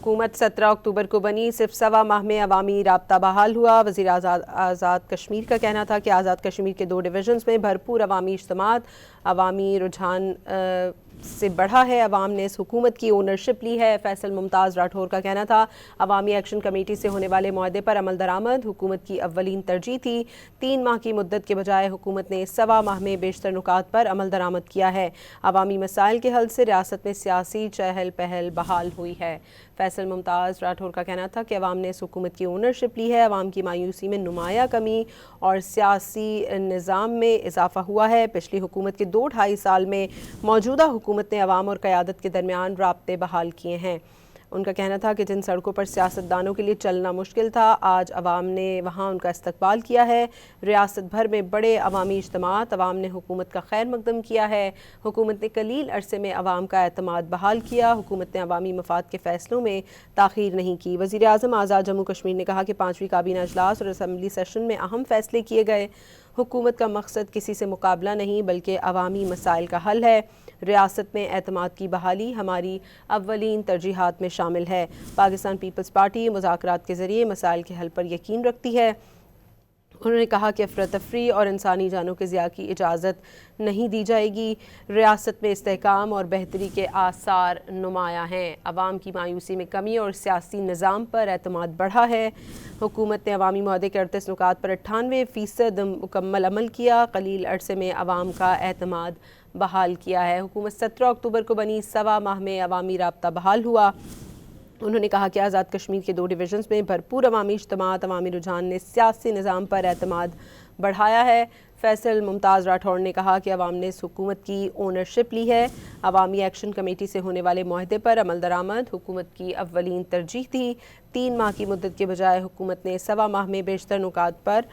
हुकूमत 17 अक्टूबर को बनी, सिर्फ सवा माह में अवामी राब्ता बहाल हुआ। वज़ीर आज़ाद कश्मीर का कहना था कि आज़ाद कश्मीर के 2 डिवीजन्स में भरपूर अवामी इज्तिमात, अवामी रुझान से बढ़ा है, अवाम ने इस हुकूमत की ओनरशिप ली है। फैसल मुमताज़ राठौर का कहना था अवामी एक्शन कमेटी से होने वाले मुआहदे पर अमल दरामद हुकूमत की अव्वलीन तरजीह थी। 3 माह की मुद्दत के बजाय हुकूमत ने सवा माह में बेशतर नुकात पर अमल दरामद किया है। अवामी मसाइल के हल से रियासत में सियासी चहल पहल बहाल हुई है। फैसल मुमताज़ राठौर का कहना था कि अवाम ने इस हुकूमत की ओनरशिप ली है, अवाम की मायूसी में नुमाया कमी और सियासी निज़ाम में इजाफा हुआ है। पिछली हुकूमत के 2-2.5 साल में मौजूदा हुकूमत ने अवाम और क़यादत के दरमियान राब्ते बहाल किए हैं। उनका कहना था कि जिन सड़कों पर सियासतदानों के लिए चलना मुश्किल था, आज अवाम ने वहाँ उनका इस्तकबाल किया है। रियासत भर में बड़े अवामी इज्तिमात, अवाम ने हुकूमत का खैर मकदम किया है। हुकूमत ने कलील अरसे में अवाम का एतमाद बहाल किया। हुकूमत ने अवामी मफाद के फ़ैसलों में ताख़ीर नहीं की। वज़ीर आज़म आज़ाद जम्मू कश्मीर ने कहा कि 5वीं काबीना अजलास और असम्बली सेशन में अहम फ़ैसले किए गए। हुकूमत का मकसद किसी से मुकाबला नहीं बल्कि अवामी मसाइल का हल है। रियासत में एतमाद की बहाली हमारी अव्वलीन तरजीहात में शामिल है। पाकिस्तान पीपल्स पार्टी मुज़ाकरात के ज़रिए मसाइल के हल पर यकीन रखती है। उन्होंने कहा कि अफरा-तफरी और इंसानी जानों के ज़िया की इजाज़त नहीं दी जाएगी। रियासत में इस्तेहकाम और बेहतरी के आसार नुमाया हैं। अवाम की मायूसी में कमी और सियासी निज़ाम पर एतमाद बढ़ा है। हुकूमत ने अवामी मुआहदे के 38 नुकात पर 98% मुकम्मल अमल किया। कलील अरसे में अवाम का एतमाद बहाल किया है। हुकूमत 17 अक्टूबर को बनी, सवा माह में अवामी राब्ता बहाल हुआ। उन्होंने कहा कि आज़ाद कश्मीर के 2 डिवीजन्स में भरपूर अवामी इज्तिमात, अवामी रुझान ने सियासी निज़ाम पर एतमाद बढ़ाया है। फैसल मुमताज़ राठौर ने कहा कि अवाम ने इस हुकूमत की ओनरशिप ली है। अवामी एक्शन कमेटी से होने वाले मुआहदे पर अमल दरामद हुकूमत की अव्वलीन तरजीह थी। 3 माह की मुद्दत के बजाय हुकूमत ने सवा माह में बेशतर नुकात पर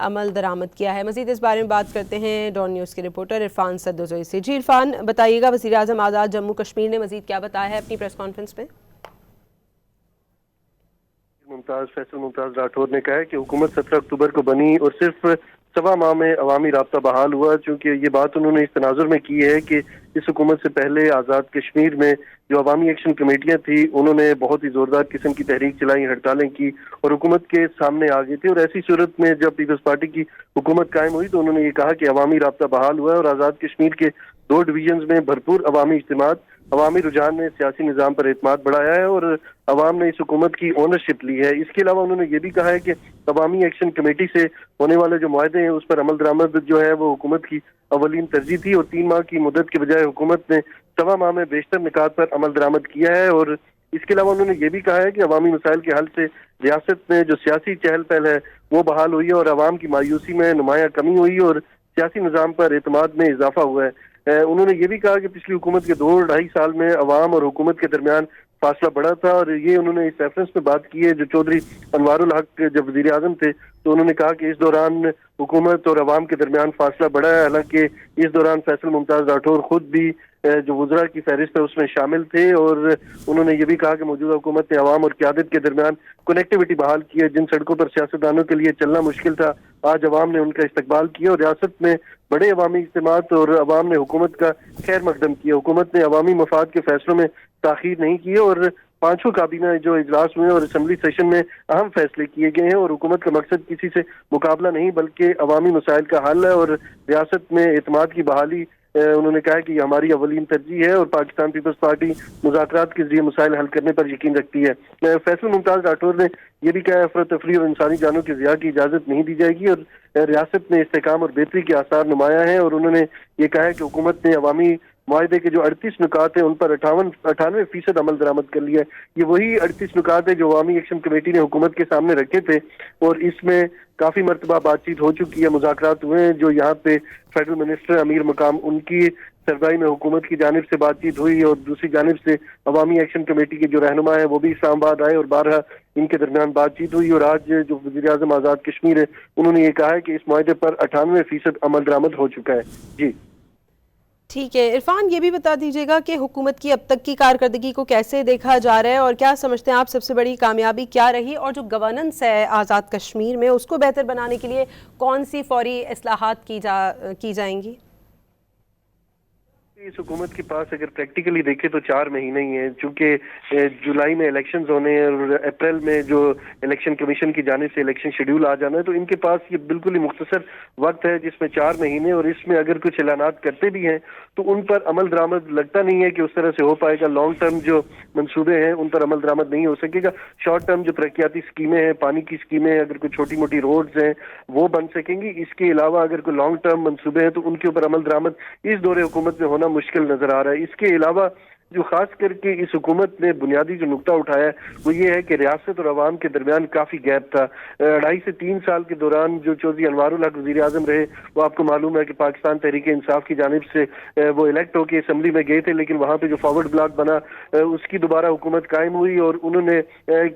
अमल दरामद किया है। मज़ीद इस बारे में बात करते हैं डॉन न्यूज़ के रिपोर्टर इरफान सद्दोज़ोई से। जी इरफान, बताइएगा वज़ीर आज़म आज़ाद जम्मू कश्मीर ने मज़ीद क्या बताया है अपनी प्रेस कॉन्फ्रेंस में? फैसल मुमताज़ राठौर ने कहा है कि हुकूमत 17 अक्टूबर को बनी और सिर्फ सवा माह में अवामी राब्ता बहाल हुआ। चूँकि ये बात उन्होंने इस तनाजुर में की है कि इस हुकूमत से पहले आज़ाद कश्मीर में जो अवामी एक्शन कमेटियाँ थी, उन्होंने बहुत ही ज़ोरदार किस्म की तहरीक चलाई, हड़तालें की और हुकूमत के सामने आ गई थी। और ऐसी सूरत में जब पीपल्स पार्टी की हुकूमत कायम हुई तो उन्होंने ये कहा कि अवामी राब्ता बहाल हुआ है और आज़ाद कश्मीर के 2 डिवीजन्स में भरपूर अवामी इज्तिमात, अवामी रुझान ने सियासी निज़ाम पर एतमाद बढ़ाया है और अवाम ने इस हुकूमत की ओनरशिप ली है। इसके अलावा उन्होंने ये भी कहा है कि अवामी एक्शन कमेटी से होने वाले जो मुआहदे हैं उस पर अमल दरामद जो है वो हुकूमत की अवलीन तरजीह थी और 3 माह की मुद्दत के बजाय हुकूमत ने सवा माह में बेशतर निकात पर अमल दरामद किया है। और इसके अलावा उन्होंने ये भी कहा है कि अवामी मसाइल के हल से रियासत में जो सियासी चहल पहल है वो बहाल हुई है और अवाम की मायूसी में नुमाया कमी हुई और सियासी निज़ाम पर एतमाद में इजाफा हुआ है। उन्होंने ये भी कहा कि पिछली हुकूमत के 2-2.5 साल में अवाम और हुकूमत के दरमियान फासला बढ़ा था और ये उन्होंने इस रेफरेंस में बात की है जो चौधरी अनवारुल हक जब वज़ीर आज़म थे तो उन्होंने कहा कि इस दौरान हुकूमत और अवाम के दरमियान फासला बढ़ा है। हालांकि इस दौरान फैसल मुमताज़ राठौर खुद भी जो वज़रा की फहरिस्त है उसमें शामिल थे और उन्होंने ये भी कहा कि मौजूदा हुकूमत ने अवाम और क़यादत के दरमियान कनेक्टिविटी बहाल की है। जिन सड़कों पर सियासतदानों के लिए चलना मुश्किल था, आज अवाम ने उनका इस्तकबाल किया और रियासत में बड़े अवामी इज्तिमात और अवाम ने हुकूमत का खैर मकदम किया। हुकूमत ने अवामी मफाद के फैसलों में ताख़ीर नहीं की और 5वीं काबीना जो इजलास हुए और असम्बली सेशन में अहम फैसले किए गए हैं और हुकूमत का मकसद किसी से मुकाबला नहीं बल्कि अवामी मसाइल का हल है और रियासत में एतमाद की बहाली उन्होंने कहा कि हमारी अवलीन तरजीह है और पाकिस्तान पीपल्स पार्टी मुज़ाकरात के जरिए मसाइल हल करने पर यकीन रखती है। फैसल मुमताज़ राठौर ने यह भी कहा अफरा तफरी और इंसानी जानों के ज़िया की इजाज़त नहीं दी जाएगी और रियासत में इस्तेहकाम और बेहतरी के आसार नुमाया हैं। और उन्होंने ये कहा है कि हुकूमत ने अवामी मुआहदे के जो 38 नुकात हैं उन पर 98% अमल दरामद कर लिया है। ये वही 38 नुकात है जो अवामी एक्शन कमेटी ने हुकूमत के सामने रखे थे और इसमें काफ़ी मरतबा बातचीत हो चुकी है, मुज़ाकरात हुए हैं। जो यहाँ पे फेडरल मिनिस्टर अमीर मकाम उनकी सरबराही में हुकूमत की जानिब से बातचीत हुई और दूसरी जानिब से अवामी एक्शन कमेटी के जो रहनुमा है वो भी इस्लामाबाद आए और 12 इनके दरमियान बातचीत हुई। और आज जो वज़ीर आज़म आज़ाद कश्मीर है उन्होंने ये कहा है कि इस मुआहदे पर 98% अमल दरामद हो चुका है। जी ठीक है इरफान, ये भी बता दीजिएगा कि हुकूमत की अब तक की कारकर्दगी को कैसे देखा जा रहा है और क्या समझते हैं आप सबसे बड़ी कामयाबी क्या रही और जो गवर्नेंस है आज़ाद कश्मीर में उसको बेहतर बनाने के लिए कौन सी फौरी इस्लाहात की जाएंगी? इस हुकूमत के पास अगर प्रैक्टिकली देखें तो 4 महीने ही हैं, चूंकि जुलाई में इलेक्शंस होने हैं और अप्रैल में जो इलेक्शन कमीशन की जानिब से इलेक्शन शेड्यूल आ जाना है, तो इनके पास ये बिल्कुल ही मुख्तसर वक्त है जिसमें 4 महीने, और इसमें अगर कुछ ऐलानात करते भी हैं तो उन पर अमल दरामद लगता नहीं है कि उस तरह से हो पाएगा। लॉन्ग टर्म जो मंसूबे हैं उन पर अमल दरामद नहीं हो सकेगा। शॉर्ट टर्म जो तरक्याती स्कीमें हैं, पानी की स्कीमें हैं, अगर कोई छोटी मोटी रोड्स हैं वो बन सकेंगी। इसके अलावा अगर कोई लॉन्ग टर्म मंसूबे हैं तो उनके ऊपर अमल दरामद इस दौरे हुकूमत में होना मुश्किल नजर आ रहा है। इसके अलावा जो खास करके इस हुकूमत ने बुनियादी जो नुक्ता उठाया है वो ये है कि रियासत और अवाम के दरमियान काफी गैप था। 2.5 से 3 साल के दौरान जो चौधरी अनवारुल हक वज़ीर आज़म रहे, वो आपको मालूम है कि पाकिस्तान तहरीक इंसाफ की जानिब से वो इलेक्ट होकर असम्बली में गए थे, लेकिन वहाँ पे जो फॉरवर्ड ब्लॉक बना उसकी दोबारा हुकूमत कायम हुई, और उन्होंने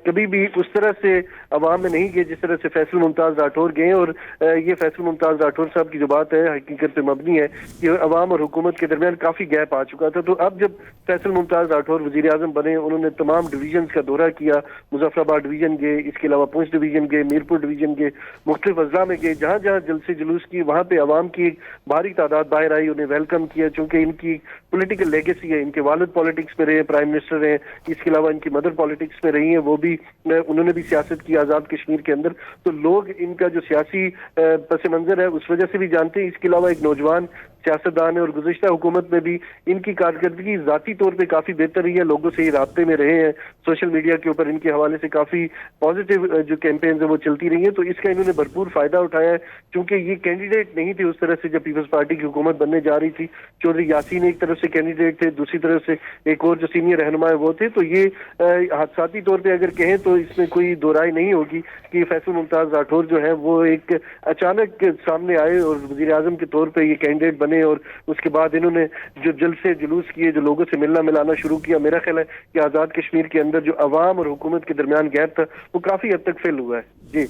कभी भी उस तरह से अवाम में नहीं गए जिस तरह से फैसल मुमताज राठौर गए। और ये फैसल मुमताज राठौर साहब की जो बात है हकीकत पे मबनी है कि अवाम और हुकूमत के दरमियान काफी गैप आ चुका था। तो अब जब फैसल मुमताज राठौर वजीर आजम बने, उन्होंने तमाम डिवीजन का दौरा किया, मुजफ्फराबाद डिवीजन गए, इसके अलावा पुंछ डिवीजन गए, मीरपुर डिवीजन गए, मुख्तलिफ अजला में गए, जहाँ जहाँ जलसे जुलूस की वहाँ पे अवाम की एक भारी तादाद बाहर आई, उन्हें वेलकम किया। चूंकि इनकी पॉलिटिकल लेगेसी है, इनके वालिद पॉलिटिक्स में रहे, प्राइम मिनिस्टर रहे, इसके अलावा इनकी मदर पॉलिटिक्स में रही है, वो भी उन्होंने भी सियासत की आज़ाद कश्मीर के अंदर, तो लोग इनका जो सियासी पस मंजर है उस वजह से भी जानते हैं। इसके अलावा एक नौजवान सियासतदान है और गुज़िश्ता हुकूमत में भी इनकी कारकर्दगी ज़ाती तौर पे काफ़ी बेहतर रही है, लोगों से ये राब्ते में रहे हैं, सोशल मीडिया के ऊपर इनके हवाले से काफ़ी पॉजिटिव जो कैंपेन्स है वो चलती रही हैं, तो इसका इन्होंने भरपूर फ़ायदा उठाया है। चूँकि ये कैंडिडेट नहीं थे उस तरह से जब पीपल्स पार्टी की हुकूमत बनने जा रही थी, चौधरी यासीन एक तरफ से कैंडिडेट थे, दूसरी तरफ से एक और जो सीनियर रहनुमा है वो थे, तो ये हादसाती तौर पर अगर कहें तो इसमें कोई दो राय नहीं होगी कि फैसल मुमताज़ राठौर जो है वो एक अचानक सामने आए और वज़ीर आज़म के तौर पर ये कैंडिडेट बने, और उसके बाद इन्होंने जो जलसे जुलूस किए, जो लोगों से मिलना मिलाना शुरू किया। मेरा ख्याल है कि आज़ाद कश्मीर के अंदर जो अवाम और हुकूमत के दरमियान गैप था वो काफ़ी हद तक फिल हुआ है। जी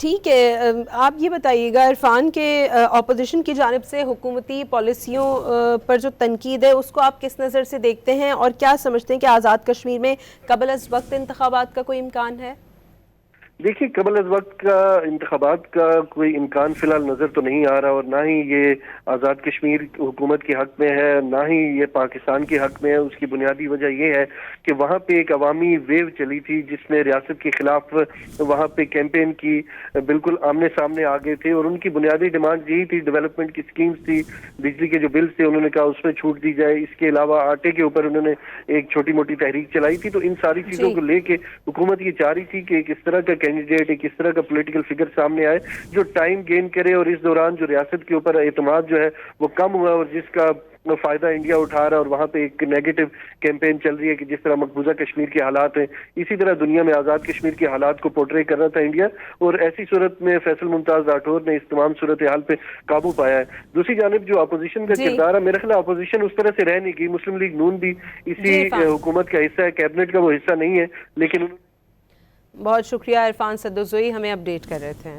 ठीक है, आप ये बताइएगा, इरफान के अपोजिशन की जानिब से हुकूमती पॉलिसियों पर जो तनकीद है उसको आप किस नज़र से देखते हैं, और क्या समझते हैं कि आज़ाद कश्मीर में कबल अज़ वक्त इंतखाबात का कोई इम्कान है? देखिए, कबल अज़ वक्त का इंतखाबात का कोई इम्कान फिलहाल नज़र तो नहीं आ रहा, और ना ही ये आज़ाद कश्मीर हुकूमत के हक़ में है, ना ही ये पाकिस्तान के हक़ में है। उसकी बुनियादी वजह ये है कि वहाँ पे एक अवामी वेव चली थी जिसने रियासत के ख़िलाफ़ वहाँ पे कैंपेन की, बिल्कुल आमने सामने आ गए थे, और उनकी बुनियादी डिमांड यही थी, डेवलपमेंट की स्कीम्स थी, बिजली के जो बिल्स थे उन्होंने कहा उसमें छूट दी जाए, इसके अलावा आटे के ऊपर उन्होंने एक छोटी मोटी तहरीक चलाई थी। तो इन सारी चीज़ों को लेके हुकूमत ये चाह रही थी कि किस तरह का कैंडिडेट, एक इस तरह का पॉलिटिकल फिगर सामने आए जो टाइम गेन करे, और इस दौरान जो रियासत के ऊपर एतमाद जो है वो कम हुआ और जिसका फायदा इंडिया उठा रहा है, और वहाँ पे एक नेगेटिव कैंपेन चल रही है कि जिस तरह मकबूजा कश्मीर के हालात हैं इसी तरह दुनिया में आज़ाद कश्मीर के हालात को पोर्ट्रे कर रहा था इंडिया, और ऐसी सूरत में फैसल मुमताज राठौर ने इस तमाम सूरत हाल पे काबू पाया है। दूसरी जानिब जो अपोजिशन का किरदार है, मेरा ख्याल अपोजिशन उस तरह से रह नहीं गई। मुस्लिम लीग नून भी इसी हुकूमत का हिस्सा है, कैबिनेट का वो हिस्सा नहीं है, लेकिन बहुत शुक्रिया इरफान सद्दुज़ोई, हमें अपडेट कर रहे थे।